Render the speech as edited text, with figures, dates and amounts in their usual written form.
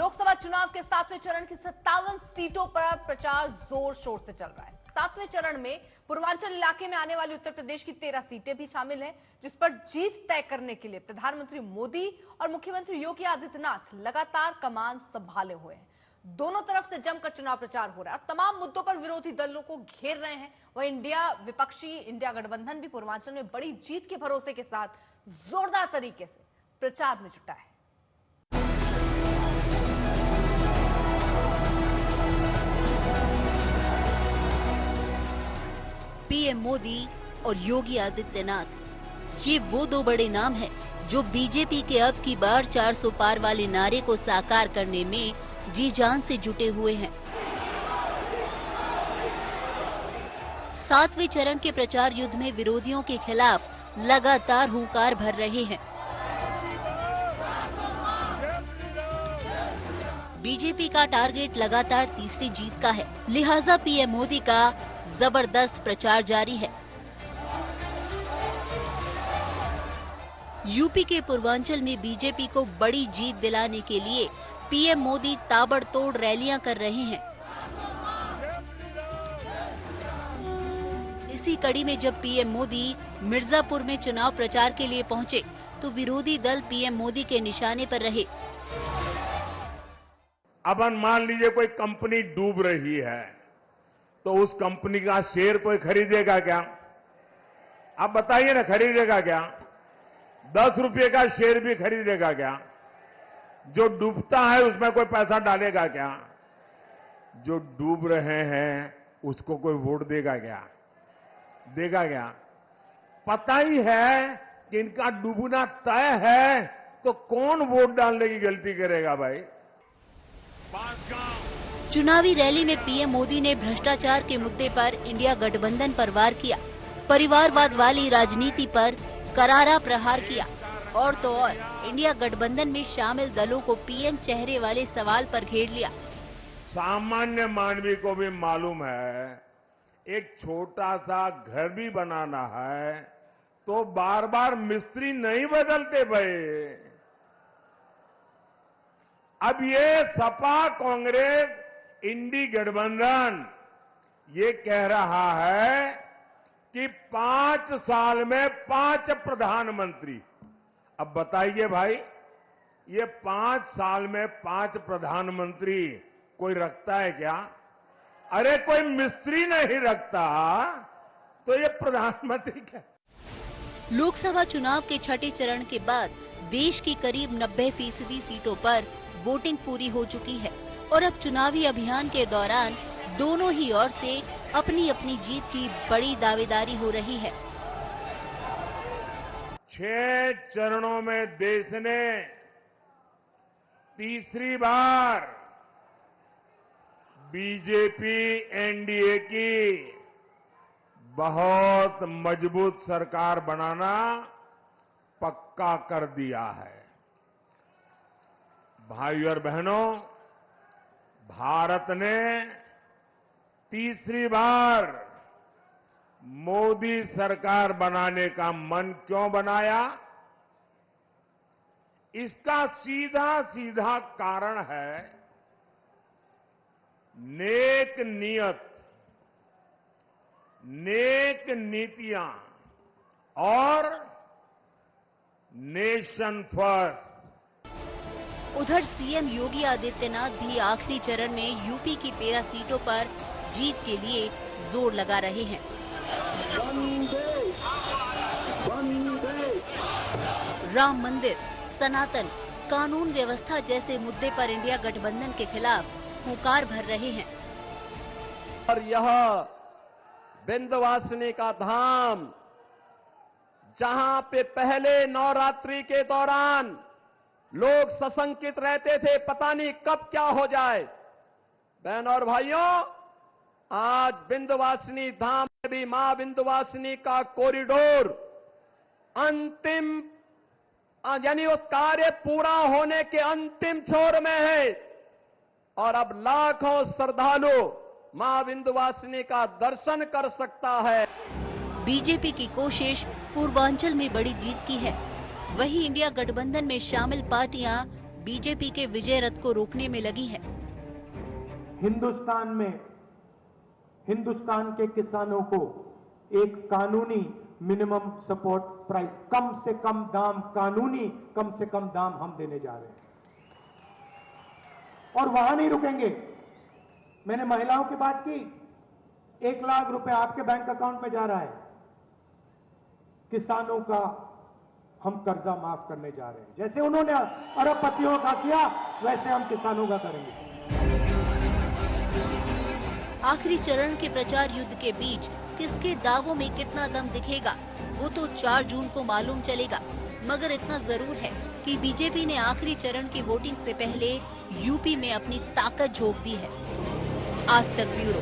लोकसभा चुनाव के 7वें चरण की 57 सीटों पर प्रचार जोर शोर से चल रहा है। 7वें चरण में पूर्वांचल इलाके में आने वाली उत्तर प्रदेश की 13 सीटें भी शामिल हैं, जिस पर जीत तय करने के लिए प्रधानमंत्री मोदी और मुख्यमंत्री योगी आदित्यनाथ लगातार कमान संभाले हुए हैं। दोनों तरफ से जमकर चुनाव प्रचार हो रहा है और तमाम मुद्दों पर विरोधी दलों को घेर रहे हैं। वह विपक्षी इंडिया गठबंधन भी पूर्वांचल में बड़ी जीत के भरोसे के साथ जोरदार तरीके से प्रचार में जुटा है। पीएम मोदी और योगी आदित्यनाथ, ये वो दो बड़े नाम हैं जो बीजेपी के अब की बार 400 पार वाले नारे को साकार करने में जी जान से जुटे हुए हैं। 7वें चरण के प्रचार युद्ध में विरोधियों के खिलाफ लगातार हुंकार भर रहे हैं। बीजेपी का टारगेट लगातार तीसरी जीत का है, लिहाजा पीएम मोदी का जबरदस्त प्रचार जारी है। यूपी के पूर्वांचल में बीजेपी को बड़ी जीत दिलाने के लिए पीएम मोदी ताबड़तोड़ रैलियां कर रहे हैं। इसी कड़ी में जब पीएम मोदी मिर्जापुर में चुनाव प्रचार के लिए पहुंचे, तो विरोधी दल पीएम मोदी के निशाने पर रहे। अब मान लीजिए कोई कंपनी डूब रही है, तो उस कंपनी का शेयर कोई खरीदेगा क्या? आप बताइए ना, खरीदेगा क्या? 10 रुपये का शेयर भी खरीदेगा क्या? जो डूबता है उसमें कोई पैसा डालेगा क्या? जो डूब रहे हैं उसको कोई वोट देगा क्या? देगा क्या? पता ही है कि इनका डूबना तय है, तो कौन वोट डालने की गलती करेगा भाई? चुनावी रैली में पीएम मोदी ने भ्रष्टाचार के मुद्दे पर इंडिया गठबंधन पर वार किया, परिवारवाद वाली राजनीति पर करारा प्रहार किया और तो और इंडिया गठबंधन में शामिल दलों को पीएम चेहरे वाले सवाल पर घेर लिया। सामान्य मानवी को भी मालूम है, एक छोटा सा घर भी बनाना है तो बार बार मिस्त्री नहीं बदलते भाई। अब ये सपा कांग्रेस इंडी गठबंधन ये कह रहा है कि 5 साल में 5 प्रधानमंत्री। अब बताइए भाई, ये 5 साल में 5 प्रधानमंत्री कोई रखता है क्या? अरे कोई मिस्त्री नहीं रखता तो ये प्रधानमंत्री क्या? लोकसभा चुनाव के छठे चरण के बाद देश की करीब 90% सीटों पर वोटिंग पूरी हो चुकी है और अब चुनावी अभियान के दौरान दोनों ही ओर से अपनी अपनी जीत की बड़ी दावेदारी हो रही है। 6 चरणों में देश ने तीसरी बार बीजेपी एनडीए की बहुत मजबूत सरकार बनाना पक्का कर दिया है। भाई और बहनों, भारत ने तीसरी बार मोदी सरकार बनाने का मन क्यों बनाया? इसका सीधा सीधा कारण है नेक नियत, नेक नीतियां और नेशन फर्स्ट। उधर सीएम योगी आदित्यनाथ भी आखिरी चरण में यूपी की 13 सीटों पर जीत के लिए जोर लगा रहे हैं। राम मंदिर, सनातन, कानून व्यवस्था जैसे मुद्दे पर इंडिया गठबंधन के खिलाफ हुंकार भर रहे हैं। और यह विंध्यवासिनी का धाम, जहां पे पहले नवरात्रि के दौरान लोग सशंकित रहते थे, पता नहीं कब क्या हो जाए। बहनों और भाइयों, आज विंध्यवासिनी धाम में भी मां विंध्यवासिनी का कॉरिडोर अंतिम, यानी वो कार्य पूरा होने के अंतिम छोर में है और अब लाखों श्रद्धालु मां विंध्यवासिनी का दर्शन कर सकता है। बीजेपी की कोशिश पूर्वांचल में बड़ी जीत की है, वहीं इंडिया गठबंधन में शामिल पार्टियां बीजेपी के विजय रथ को रोकने में लगी है। हिंदुस्तान में हिंदुस्तान के किसानों को एक कानूनी मिनिमम सपोर्ट प्राइस, कम से कम दाम, कानूनी कम से कम दाम हम देने जा रहे हैं और वहां नहीं रुकेंगे। मैंने महिलाओं की बात की, 1 लाख रुपए आपके बैंक अकाउंट में जा रहा है। किसानों का हम कर्जा माफ करने जा रहे हैं। जैसे उन्होंने अरबपतियों का किया वैसे हम किसानों का करेंगे। आखिरी चरण के प्रचार युद्ध के बीच किसके दावों में कितना दम दिखेगा वो तो 4 जून को मालूम चलेगा। मगर इतना जरूर है कि बीजेपी ने आखिरी चरण की वोटिंग से पहले यूपी में अपनी ताकत झोंक दी है। आज तक ब्यूरो।